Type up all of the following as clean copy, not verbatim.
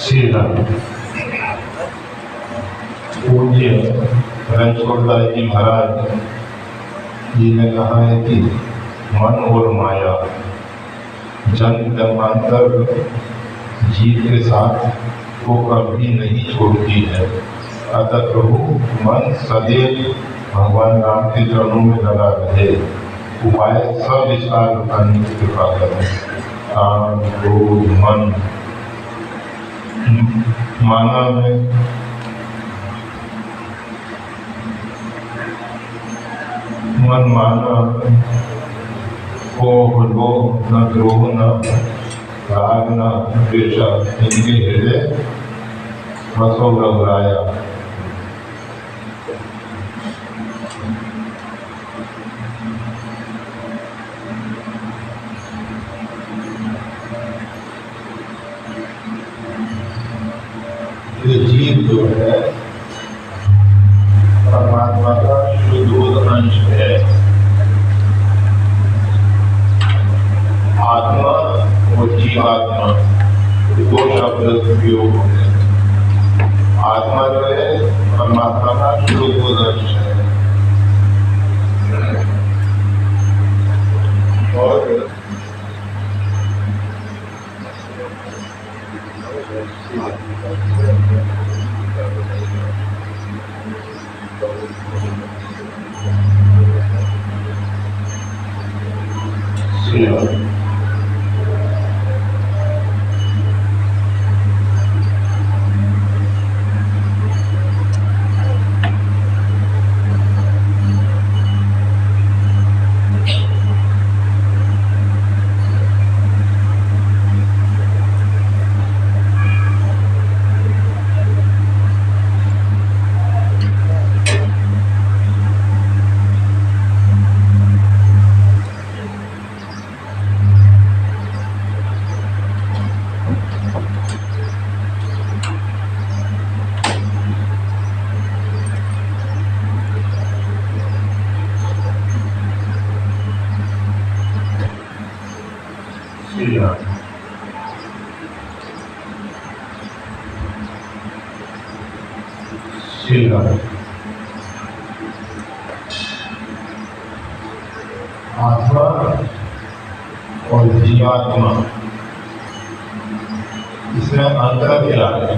श्री राम। पूज्य रणछोड़दास जी महाराज जी ने कहा है कि मन और माया जन्म जन्मांतर जीव के साथ वो कभी नहीं छोड़ती है। अतः प्रभु मन सदैव भगवान राम के चरणों में लगा रहे। उपाय सब विचार बताने की कृपा करें। काम, क्रोध, मन, माना में मन माना कोह, लोभ, न द्रोह, न राग, न द्वेष, इनके हृदय बसो घबराया। ये जीव जो है परमात्मा का शुद्ध अंश है। आत्मा और जीवात्मा दो शब्द उपयोग होते हैं। आत्मा जो है परमात्मा का शुद्ध अंश है और आत्मा और जीवात्मा इसमें अंतर क्या है?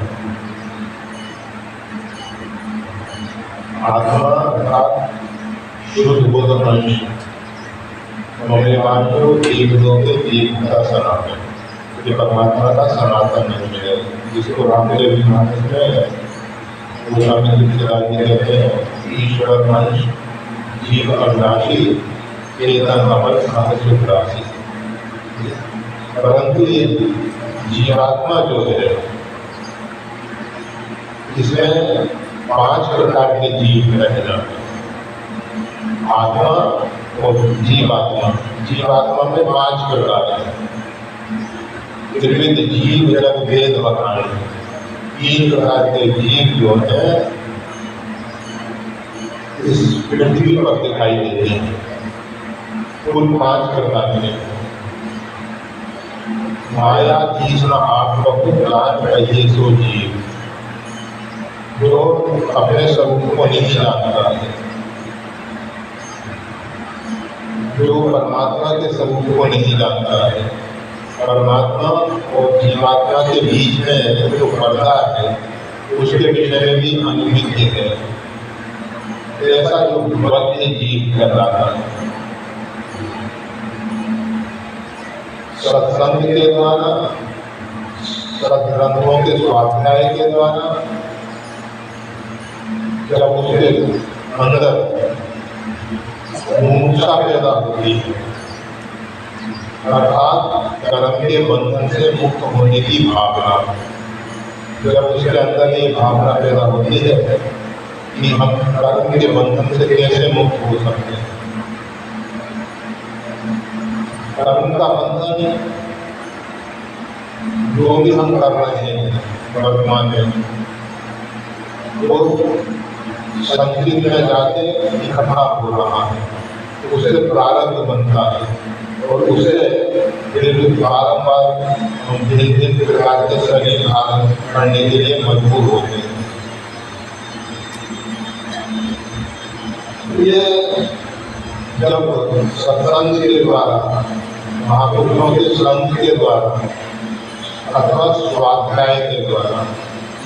आत्मा अर्थात शुद्ध बोध अंश मेरे बात को एक दो के एक का सनातन, ये परमात्मा का सनातन अंश है जिसको रामदेव मानस में कहते हैं ईश्वर अंश, जीव अविनाशी, चेतन अमर, सहस्र राशि। परंतु ये जीवात्मा जो है इसमें 5 प्रकार के जीव रह जाते हैं। आत्मा और जीवात्मा, जीवात्मा में 5 प्रकार है। त्रिविध जीव जब वेद बखाने 3 प्रकार के जीव जो है इस पृथ्वी पर दिखाई देते हैं। कुल 5 प्रकार के माया तीसरा आप बहुत रहिए सो जीव, जो अपने स्वरूप को नहीं जानता है, जो परमात्मा के स्वरूप को नहीं जानता है। परमात्मा और जीवात्मा के बीच में जो पर्दा है उसके विषय में भी अनुभूति है। ऐसा जो बद्ध जीव कर रहा है सत्संग के द्वारा, सत्ग्रंथों के स्वाध्याय के द्वारा, जब उसके अंदर मुमुक्षा पैदा होती है अर्थात कर्म के बंधन से मुक्त होने की भावना, जब उसके अंदर ये भावना पैदा होती है कि हम कर्म के बंधन से कैसे मुक्त हो सकते हैं। कर्म का बंधन जो भी हम कर रहे हैं वर्तमान में वो संगीत में जाके इकट्ठा हो रहा है, उससे प्रारब्ध बनता है और उसे फिर बारम्बार भिन्न प्रकार के शरीर धारण करने के लिए मजबूर होते हैं। ये जब सत्संग के द्वारा, महापुरुषों के संग के द्वारा अथवा स्वाध्याय के द्वारा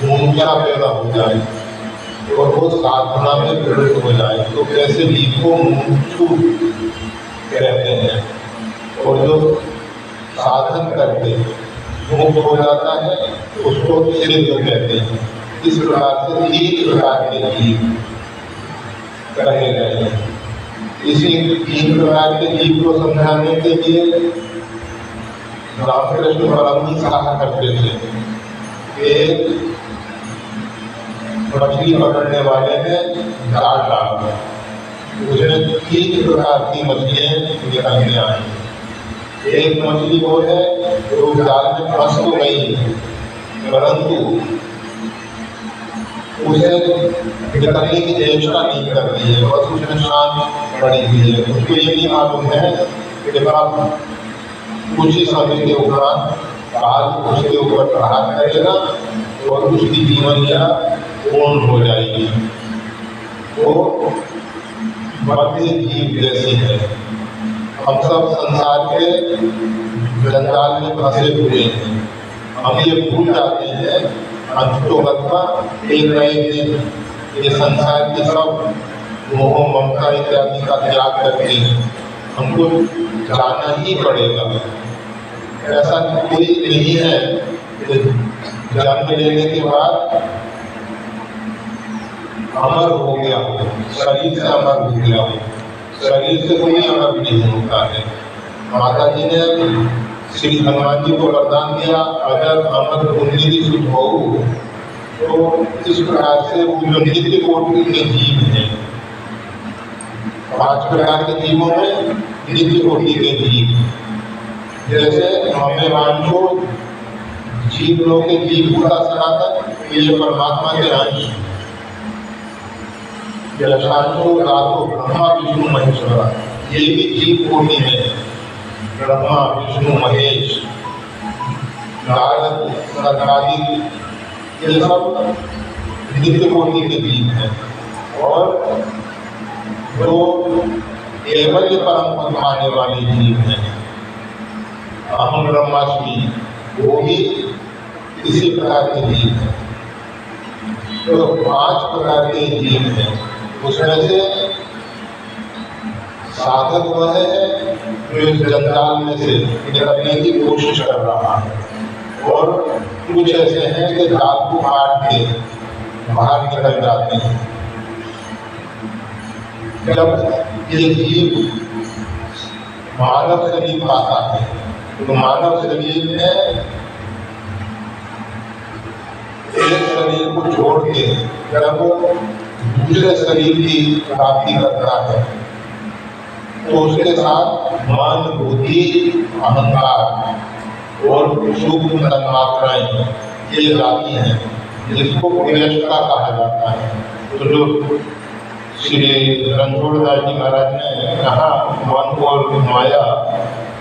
ऊर्जा पैदा हो जाए और वो साधना में प्रवृत्त हो जाए तो कैसे जीव को मुमुक्षु कहते हैं, और जो साधन करके मुक्त हो जाता है उसको सिद्ध कहते हैं। इस प्रकार से 3 प्रकार के जीव कहे गए हैं। इसी 3 प्रकार के जीव को समझाने के लिए रामकृष्ण परमहंस कहा करते थे। एक मछली पकड़ने वाले ने जाल डाला, उसमें 3 प्रकार की मछलियां निकलने आई। एक मछली वो है जो जाल में फंस तो गई परंतु उसे निकलने की चेष्टा नहीं कर रही है, बस उसमें शांत पड़ी हुई है। उसको ये नहीं मालूम है कि अब कुछ ही समय के उपरांत काल उसके ऊपर प्रहार करेगा और उसकी जीवन या पूर्ण हो जाएगी। वो मध्य जीव जैसी है। हम सब संसार के जंजाल में फंसे हुए हैं। हम ये भूल जाते हैं अंततोगत्वा एक न एक दिन ये संसार के सब मोह ममता इत्यादि का त्याग करके हमको जाना ही पड़ेगा। ऐसा कोई नहीं है कि जन्म लेने के बाद अमर हो गया हो, शरीर से अमर हो गया हो। शरीर से कोई अमर नहीं होता है। माता जी ने श्री हनुमान जी को वरदान दिया, अगर अमर उन्नति शुद्ध हो, तो इस प्रकार से वो जो नित्य कोटि के जीव हैं, 5 प्रकार के जीवों में नित्य कोटि के जीव, जैसे हमें मान को जीव लोग के जीव भूता सनातन, ये परमात्मा के अंश, यशांशो रातो ब्रह्मा विष्णु महेश्वरा, ये भी जीव कोटि में ब्रह्मा विष्णु महेश नारद सनकादि ये सब नित्य कोटि के जीव हैं। और जो केवल परम पद पाने वाले जीव हैं, अहम ब्रह्मास्मि, वो भी इसी प्रकार के जीव हैं। तो 5 प्रकार के जीव हैं। उसमें से साधक वह है जो इस जंजाल में से निकलने की कोशिश कर रहा है, और कुछ ऐसे हैं कि जाल को काट के बाहर निकल जाते हैं। जब ये जीव मानव शरीर पाता है तो मानव शरीर में एक शरीर को छोड़ के जब दूसरे शरीर की प्राप्ति करता है तो उसके साथ मन, बुद्धि, अहंकार और सूक्ष्म तन्मात्राएं ये जाती हैं, जिसको विनष्टता कहा जाता है। तो जो श्री रणछोड़दास जी महाराज ने कहा, मन और माया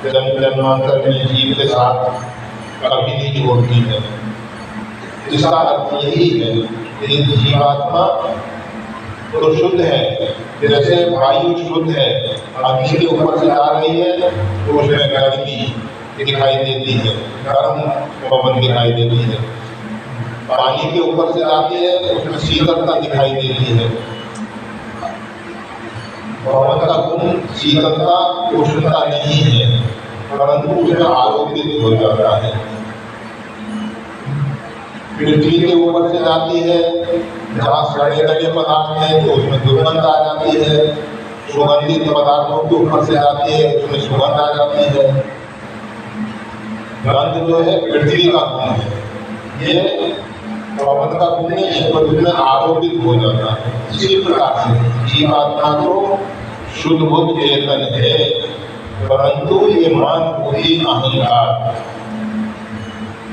जन्म जन्मांतर में जीव के साथ कभी नहीं होती है। इसका अर्थ यही है कि जीवात्मा तो शुद्ध है, जैसे वायु शुद्ध है, अग्नि के ऊपर से आ रही है तो उसमें गर्मी दिखाई देती है, गर्म पवन दिखाई देती है। पानी के ऊपर से आती है उसमें शीतलता दिखाई देती है। पवन का गुण शीतलता, उष्णता नहीं है, परंतु उसमें आरोपित हो जाता है। पृथ्वी के ऊपर से जाती है, जहाँ सड़े गले पदार्थ हैं तो उसमें दुर्गंध आ जाती है। सुगंधित पदार्थों के ऊपर से जाती है, उसमें सुगंध आ जाती है। गंध जो है पृथ्वी का गुण है, ये पवन का गुण नहीं है, पर उसमें आरोपित हो जाता है। इसी प्रकार से जीवात्मा तो शुद्ध बुद्ध चेतन है, परंतु ये मन, बुद्धि, अहंकार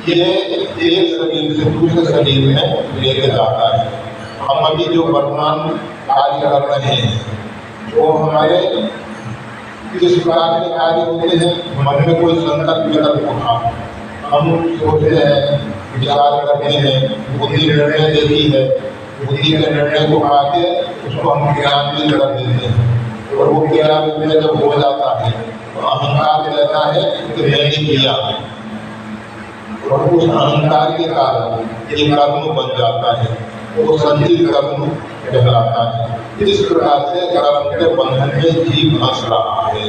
ये एक शरीर से दूसरे शरीर में लेके जाता है। हम अभी जो वर्तमान कार्य कर रहे हैं वो हमारे इस प्रकार के कार्य होते हैं। मन में कोई संकल्प विकल्प उठा, हम सोचते हैं, विचार करते हैं, बुद्धि निर्णय देती है, बुद्धि के निर्णय को आके उसको हम क्रियान्वित कर देते हैं और वो क्रियान्वित जब हो जाता है तो अहंकार कहता है कि मैंने किया, और उस अहंकार के कारण ये कर्म बन जाता है, वो संचित कर्म कहलाता है। इस प्रकार से कर्म के बंधन में जीव फंस रहा है।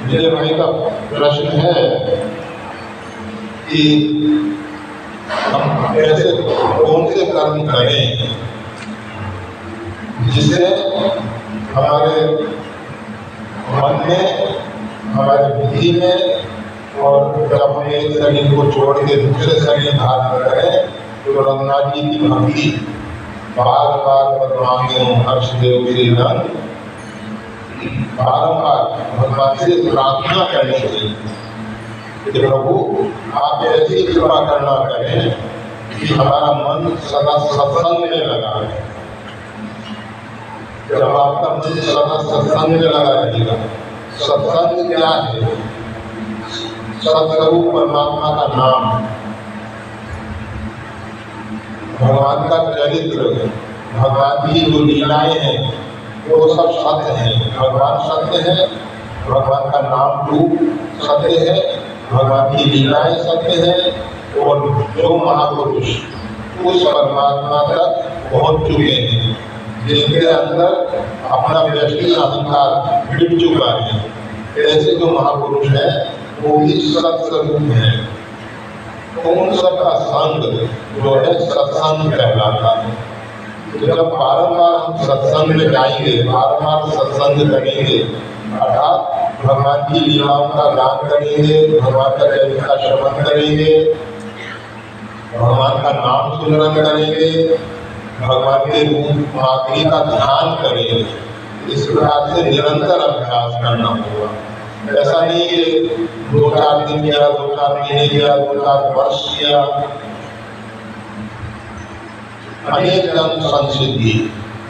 मेरे भाई का प्रश्न है कि हम ऐसे कौन से कर्म करें जिससे हमारे मन में, हमारे बुद्धि में, और जब हम एक शरीर को छोड़ के दूसरे शरीर धारण करें तो रघुनाथ जी की भक्ति बार बार मांगे हर्षदेव से बारंबार भगवान से प्रार्थना करनी चाहिए कि प्रभु आप ऐसी कृपा करना करें कि हमारा मन सदा सत्संग में लगा रहे। जब आपका मन सदा सत्संग में लगा रहेगा, सत्संग क्या है? सत्स्वरूप परमात्मा का नाम, भगवान का चरित्र, भगवान की जो लीलाएं हैं वो सब सत्य हैं। भगवान सत्य है, भगवान का नाम रूप सत्य है, भगवान की लीलाएं सत्य है, और जो महापुरुष उस परमात्मा तक पहुंच चुके हैं, जिनके अंदर अपना व्यक्ति अहंकार मिट चुका है, ऐसे जो महापुरुष है वो भी सत्स्वरूप है। तो उन सबका संग जो है सत्संग कहलाता है। तो जब बारंबार हम सत्संग में जाएंगे, बारंबार सत्संग करेंगे, अर्थात भगवान की लीलाओं का गान करेंगे, भगवान का चरित्र का श्रवण करेंगे, भगवान का नाम सुमरन करेंगे, भगवान के रूप आखिरी का ध्यान करेंगे, इस प्रकार से निरंतर अभ्यास करना होगा। ऐसा नहीं कि 2-4 दिन किया, 2-4 महीने किया, 2-4 वर्ष किया। अनेक जन्म संसिद्धि,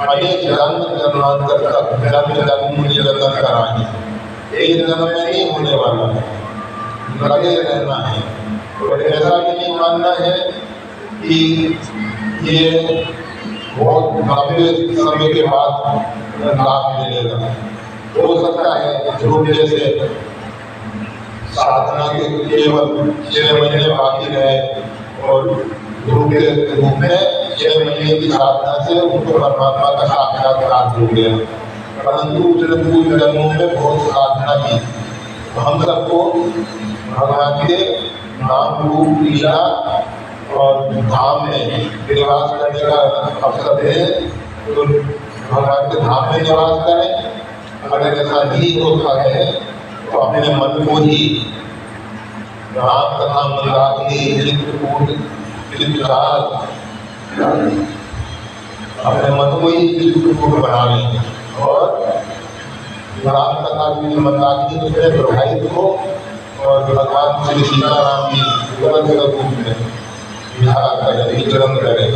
अनेक जन्म जन्मांतर तक जन्म निरंतर कराएंगे। एक जन्म में नहीं होने वाला है, लगे रहना है। और ऐसा भी नहीं मानना है कि ये बहुत लंबे समय के बाद लाभ मिलेगा। हो सकता है ध्रुव जैसे साधना के केवल 6 महीने बाकी रहे और ध्रुव के रूप में 6 महीने की साधना से उनको परमात्मा का साक्षात्कार हो गया, परंतु उसने पूर्व जन्मों में बहुत साधना की। तो हम सबको भगवान के नाम रूप लीला और धाम में निवास करने का अवसर है, तो भगवान के धाम में निवास करें। अगर ऐसा नहीं होता है तो अपने मन को ही राम कथा मंदाकिनी अपने मन को ही चित्रकूट बना लें और राम कथा मंदाकिनी में प्रभावित हो और भगवान श्री सीताराम की अलग अलग रूप में विहार करें, विचरण करें।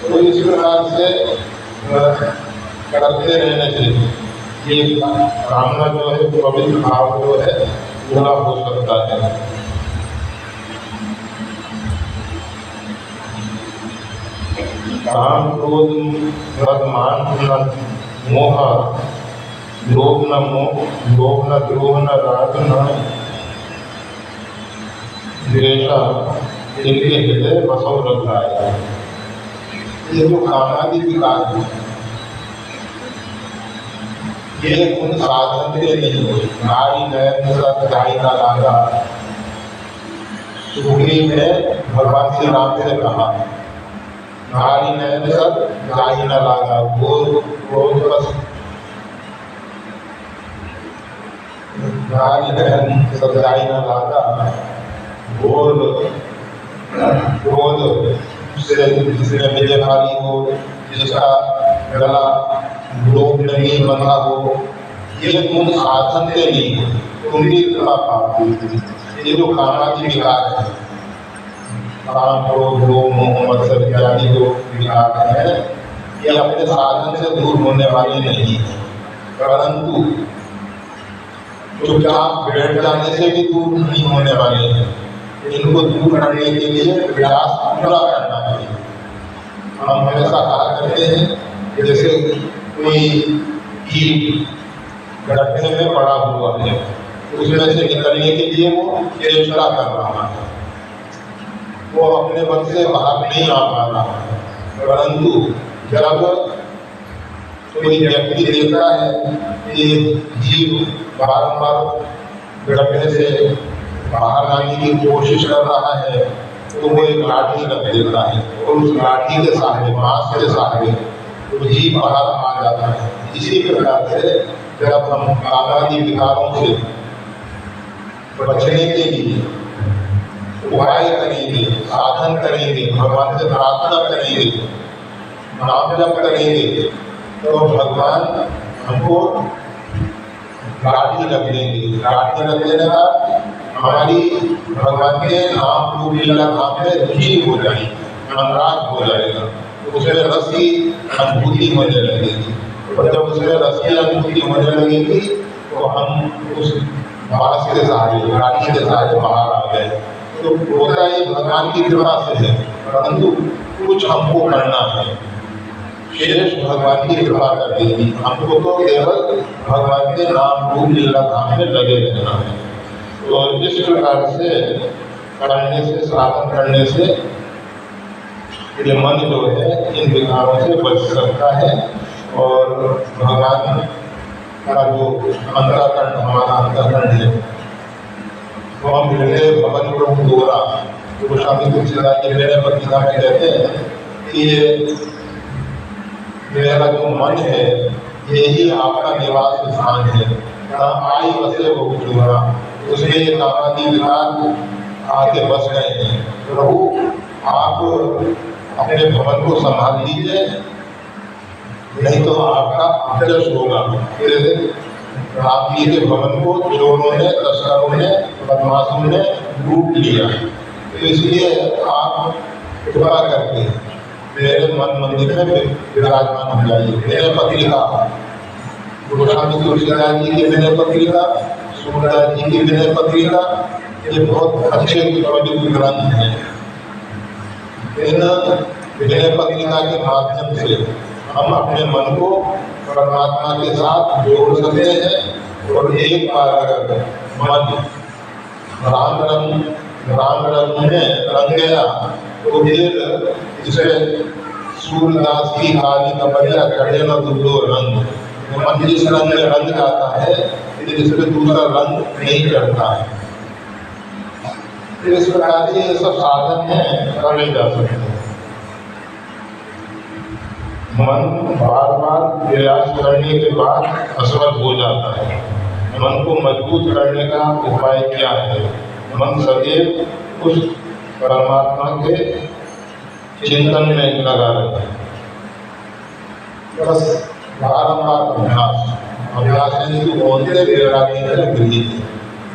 तो इस प्रकार से करते रहने से ये कामना जो है, पवित्र भाव जो है पूरा हो सकता है। काम क्रोध मद मान न मोह, लोभ न द्रोह न राग न द्वेषा, इनके हृदय बसो रख रहा है। ये जो कामादि विकार है, ये उन साधन से नहीं हुई। नारी नयन सत गाय का लागा, सुग्रीव ने भगवान श्री राम से कहा, नारी नयन सत गाय न लागा, नारी नयन सत गाय न लागा, क्रोध से जिसने विजयशाली हो, जिसका गला लोभ नहीं बंधा हो, ये तुम साधन से नहीं, तुम्हारी कृपा प्राप्त हुई। ये जो कामादि विकार है, काम क्रोध लोभ मोह मत्सर इत्यादि जो विकार है, ये अपने साधन से दूर होने वाले नहीं है। परंतु चुपचाप बैठ जाने से भी दूर नहीं होने वाले हैं। इनको दूर करने के लिए प्रयास पूरा करना चाहिए। हम हमेशा कहा करते हैं जैसे कोई कीट गड्ढे में पड़ा हुआ है, उसमें से निकलने के लिए वो चेष्टा कर रहा है, वो अपने मन से बाहर नहीं आ पा रहा है। परंतु जब कोई व्यक्ति देखता है कि जीव बारंबार गड्ढे से बाहर आने की कोशिश कर रहा है, तो वो एक लाठी रख देता है और उस लाठी के सहारे, बांस के सहारे वो जीव बाहर आ जाता है। इसी प्रकार से जब हम कामादि विकारों से बचने के लिए उपाय करेंगे, साधन करेंगे, भगवान से प्रार्थना करेंगे, नाम जप करेंगे, तो भगवान हमको लाठी रख देंगे। लाठी रख देने का हमारी भगवान के नाम रूप लीला धाम में रुचि हो जाएगी, अनुराग हो जाएगा, तो उसमें रस की अनुभूति होने लगेगी। और जब उसमें रस की अनुभूति होने लगेगी तो हम उस बांस के सहारे, लाठी के सहारे बाहर आ गए। तो होता ये भगवान की कृपा से है, परंतु कुछ हमको करना है। शेष भगवान की कृपा कर देगी, हमको तो केवल भगवान के नाम रूप लीला धाम में लगे रहना है। तो इस प्रकार से करने से, साधन करने से ये मन जो है इन विकारों से बच सकता है। और भगवान का जो अंतःकरण, हमारा अंतःकरण है, तो हम हृदय भवन प्रभु दोरा, तो स्वामी तुलसीदास जी मेरे पत्रिका में कहते हैं कि मेरा जो मन है यही आपका निवास स्थान है, आई बसे वो दोरा, उसमें ये कामादि विकार आके बस गए हैं। प्रभु आप अपने भवन को संभाल लीजिए, नहीं तो आपका अपयश होगा। राम जी के भवन को चोरों ने, तस्करों ने, बदमाशों ने लूट लिया, तो इसलिए आप कृपा करके मेरे मन मंदिर में विराजमान हो जाइए। मेरे पत्रिका, गोस्वामी तुलसीदास जी की विनय पत्रिका, सूरदास जी की विनय पत्रिका, ये बहुत अच्छे पवित्र ग्रंथ हैं। इन विनय पत्रिका के माध्यम से हम अपने मन को परमात्मा के साथ जोड़ सकते हैं। और एक बार अगर मन राम रंग में रंग गया तो फिर इसे सूरदास की काली कमरिया चढ़े न दूसरो रंग, मन जिस रंग में रंग जाता है फिर इसमें दूसरा रंग नहीं चढ़ता है। फिर इस प्रकार ये सब साधन है, करे जा सकते हैं। मन बार बार प्रयास करने के बाद असमर्थ हो जाता है। मन को मजबूत करने का उपाय क्या है? मन सदैव उस परमात्मा के चिंतन में लगा रहता है। बस बारंबार अभ्यास बोलते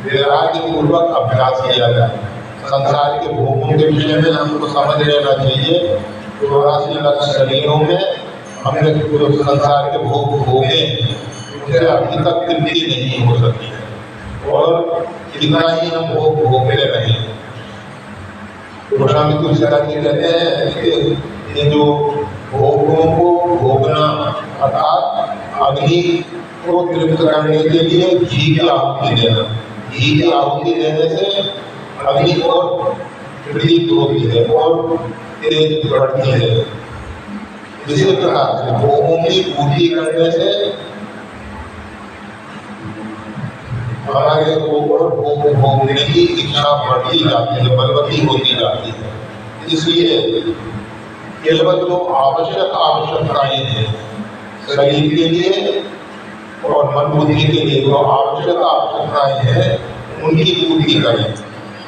वैराग्य पूर्वक अभ्यास किया जाए। संसार के भोगों के विषय में हमको समझ लेना चाहिए। 84 लाख शरीरों में हमने जो संसार के भोग भोगे उनसे अभी तक तृप्ति नहीं हो सकी है और कितना ही हम भोग भोगते रहे। गोस्वामी तुलसीदास जी कहते हैं कि ये जो भोगों को भोगना अर्थात अग्नि को तृप्त करने के लिए घी की आहुति देना, घी की आहुति देने से अग्नि और प्रदीप्त होती है और तेज बढ़ती है। इसी प्रकार से भोगों की पूर्ति करने से हमारे भोग भोगने की इच्छा बढ़ती जाती है, बलवती होती जाती है। इसलिए केवल जो आवश्यकताएं हैं शरीर के लिए और मन बुद्धि के लिए, जो आवश्यकताएं हैं उनकी पूर्ति करें।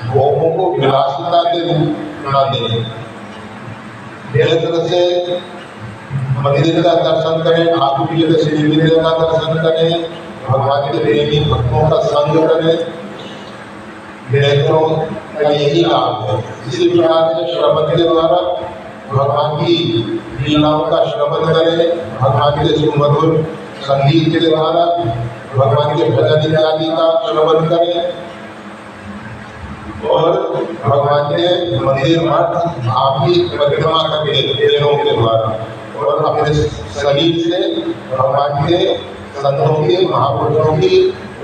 भोगों को विलासिता के रूप न दें। नेत्र से मंदिर का दर्शन करें, ठाकुर जी के श्री मंदिर का दर्शन करें, भगवान के प्रेमी भक्तों का संग करें। नेत्रों का यही लाभ है। इसी प्रकार से श्रवण के द्वारा भगवान की लीलाओं का श्रवण करें, भगवान के सुमधुर संगीत के द्वारा भगवान के भजन इत्यादि का श्रवण करें और भगवान के मंदिर मठ आपकी परिक्रमा करके पैरों के द्वारा और अपने शरीर से भगवान के संतों की, महापुरुषों की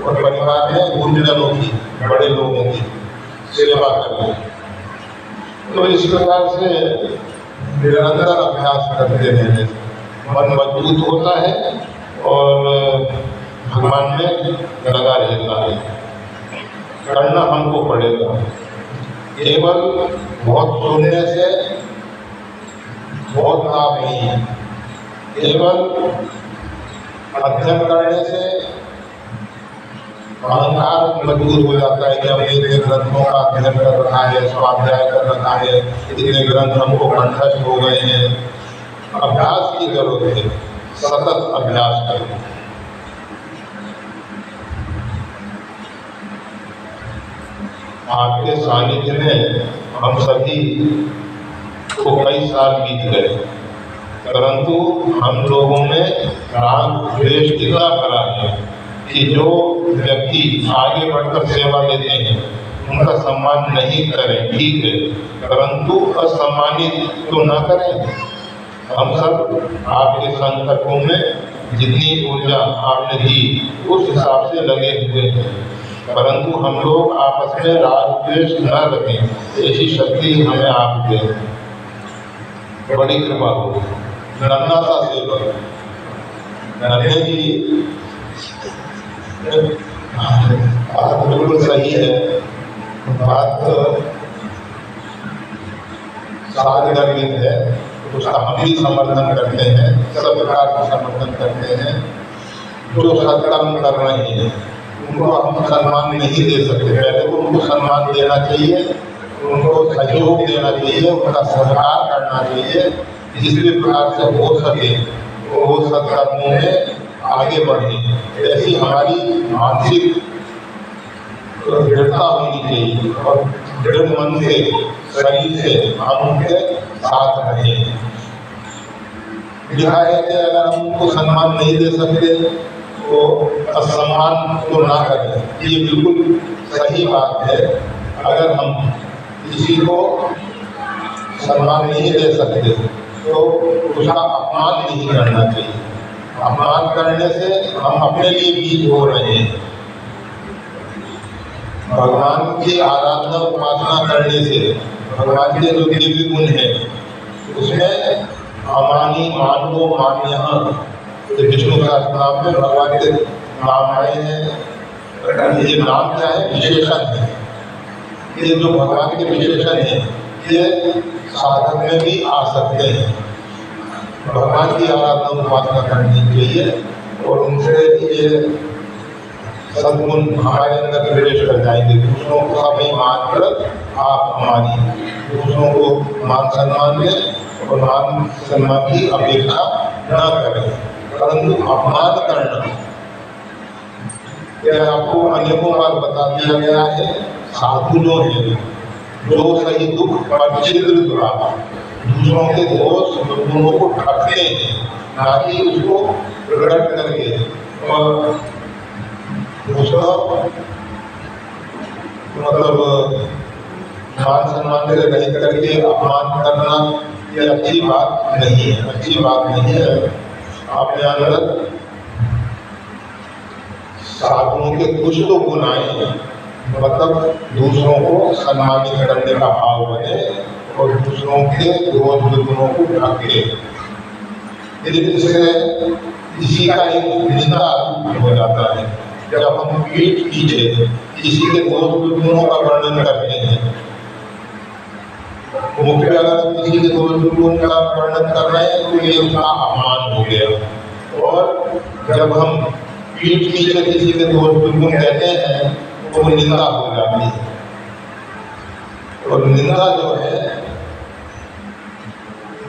और परिवार में गुरुजनों की, बड़े लोगों की सेवा करें। तो इस प्रकार से निरंतर अभ्यास करते रहने से मन मजबूत होता है और भगवान में लगा रहता है। करना हमको पड़ेगा। केवल बहुत सुनने से बहुत लाभ नहीं है। केवल अध्ययन करने से अहंकार मजबूत हो जाता है कि हमने इतने ग्रंथों का अध्ययन कर रखा है, स्वाध्याय कर रखा है, इतने ग्रंथ हमको कंठस्थ हो गए हैं। अभ्यास की जरूरत है, सतत अभ्यास करें। आपके सानिध्य में हम सभी को कई साल बीत गए, परंतु हम लोगों में राग द्वेष इतना भरा है कि जो व्यक्ति आगे बढ़कर सेवा लेते हैं उनका सम्मान नहीं करें, ठीक है, परंतु असम्मानित तो न करें। हम सब आपके संकल्पों में जितनी ऊर्जा आपने दी उस हिसाब से लगे हुए हैं, परंतु हम लोग आपस में राग द्वेष न रखें, ऐसी शक्ति हमें आप दे। बड़ी कृपा हो। नन्ना सा सेवक नन्हे जी बात बिल्कुल सही है। बात सार्वजनिक है, उसका हम भी समर्थन करते हैं, सब प्रकार का समर्थन करते हैं। जो सत्कर्म कर रहे हैं उनको हम सम्मान नहीं दे सकते। पहले तो उनको सम्मान देना चाहिए, उनको सहयोग देना चाहिए, उनका सहकार करना चाहिए, जिस भी प्रकार से हो सके वो सत्कर्मों में आगे बढ़े। ऐसी हमारी मानसिक दृढ़ता होनी चाहिए और दृढ़ मन से, शरीर से हम उनके साथ रहें। लिखा है कि अगर हम उनको सम्मान नहीं दे सकते तो असम्मान तो ना करें। ये बिल्कुल सही बात है। अगर हम किसी को सम्मान नहीं दे सकते तो उसका अपमान नहीं करना चाहिए। अपमान करने से हम अपने लिए बीज हो रहे हैं। भगवान की आराधना उपासना करने से भगवान के जो दिव्य गुण है उसमें अमानी, मानवो, मान्य, विष्णु सहस्त्रनाम में भगवान के नाम आए हैं। ये नाम क्या है? विशेषण है। ये जो भगवान के विशेषण है ये साधक में भी आ सकते हैं। भगवान की आराधना उपासना करनी चाहिए और उनसे ये सद्गुण हमारे अंदर प्रवेश कर जाएंगे। दूसरों को हमें मान कर आप हमारी, दूसरों को मान सम्मान दें और मान सम्मान की अपेक्षा न करें, परंतु अपमान करना यह आपको अनेकों बार बता दिया गया है। साधु जो है जो सही दुख पर छिद्र द्वारा दूसरों के दोष गुणों को ढकते हैं, ना कि उसको प्रकट करके और उसका मतलब मान सम्मान से नहीं करके अपमान करना ये अच्छी बात नहीं है, अच्छी बात नहीं है। अपने अंदर साधुओं के कुछ तो गुण आए, मतलब दूसरों को सम्मानित करने का भाव बने और दूसरों के दोष दुर्गुणों को ढके। इससे इसी का एक निंदा हो जाता है। जब हम पीठ पीछे किसी के दोष दुर्गुणों का वर्णन करते हैं, मुख्य अगर किसी के दोष दुर्गुण का वर्णन कर रहे हैं तो ये उसका अपमान हो गया। और जब हम पीठ पीछे किसी के दोष दुर्गुण कहते हैं तो वो निंदा हो जाती है। और निंदा जो है,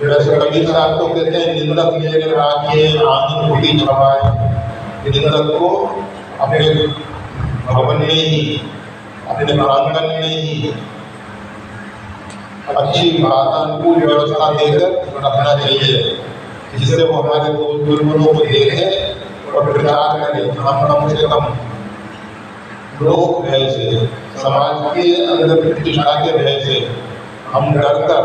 वैसे कबीर साहब तो कहते हैं निंदक मेरे राखिए आंगन फूटी छवाए। निंदक को अपने भवन में ही, अपने प्रांगण में ही अच्छी वातानुकूल व्यवस्था देकर रखना चाहिए, जिससे वो हमारे दोष दुर्गुणों को देखे और प्रचार करें। हम कम से कम लोक भय से, समाज के अंदर प्रतिष्ठा के भय से हम डर कर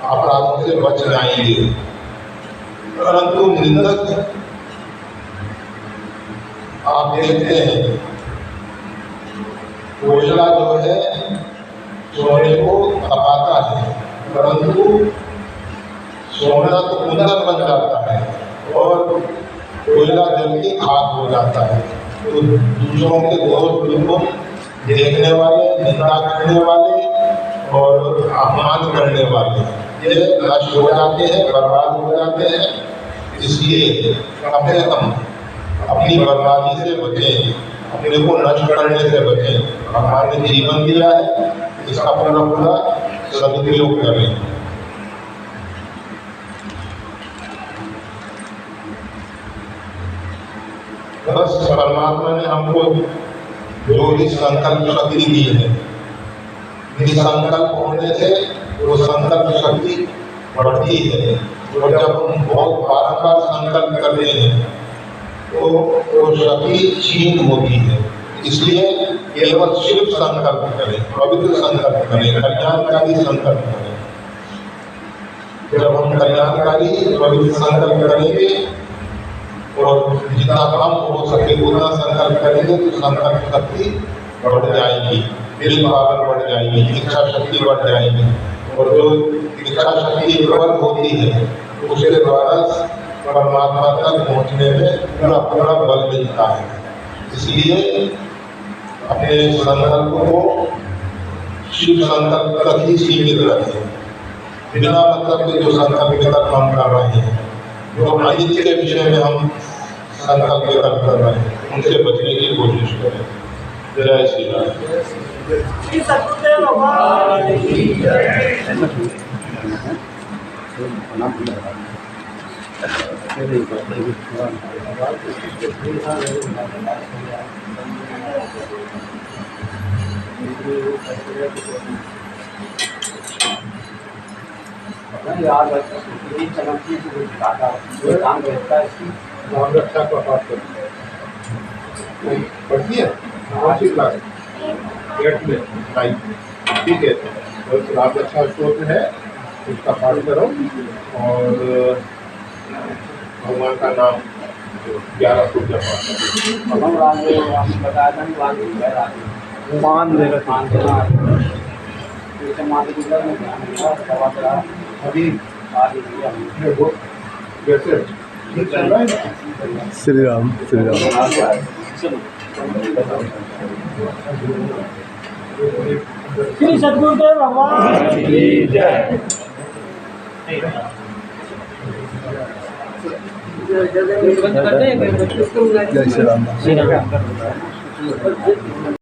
अपराधों से बच जाएंगे। परंतु निंदक आप देखते हैं, कोयला जो है सोने को तपाता है, परंतु सोना तो कुंदन बन जाता है और कोयला जल के खाक हो जाता है। तो दूसरों के दोष बिल्कुल देखने वाले, निंदा करने वाले और अपमान करने वाले ये नष्ट हो जाते हैं, बर्बाद हो जाते हैं। इसलिए कम से कम अपनी बर्बादी से बचें, अपने को नष्ट करने से बचें। भगवान ने जीवन दिया है, इसका पूरा सदुपयोग करें। बस परमात्मा ने हमको जो भी संकल्प शक्ति दी है, निसंकल्प होने से वो संकल्प शक्ति बढ़ती है। और जब हम बहुत बार संकल्प करते हैं तो वो शक्ति क्षीण होती है। इसलिए केवल शिव संकल्प करें, पवित्र संकल्प करें, कल्याणकारी संकल्प करें। जब हम कल्याणकारी पवित्र संकल्प करेंगे और जितना कम हो सके उतना संकल्प करेंगे तो संकल्प शक्ति बढ़ जाएगी, दिल पावर बढ़ जाएगी, इच्छा शक्ति बढ़ जाएगी। और जो इच्छा शक्ति प्रबल होती है उसके द्वारा परमात्मा तक पहुँचने में पूरा बल मिलता है। इसलिए अपने संकल्प को शिव संकल्प तक ही सीमित रखें। बिना मतलब के जो संकल्प तक हम कर रहे हैं, जो अनित्य के विषय में हम संकल्प कर रहे हैं, उनसे बचने की कोशिश करें। जय श्री राम। श्री सतगुरुदेव भगवान की जय। याद चलती काम रहता है इसकी रक्षा का पाठ पढ़ती है क्लास 8 में, ठीक है। तो राम रक्षा स्तोत्र है, उसका पाठ करो और भगवान का नाम 11 को जपा। अभी कैसे चल रहा है? श्री राम श्री राम। श्री सतगुरुदेव भगवान की जय। जय श्री राम।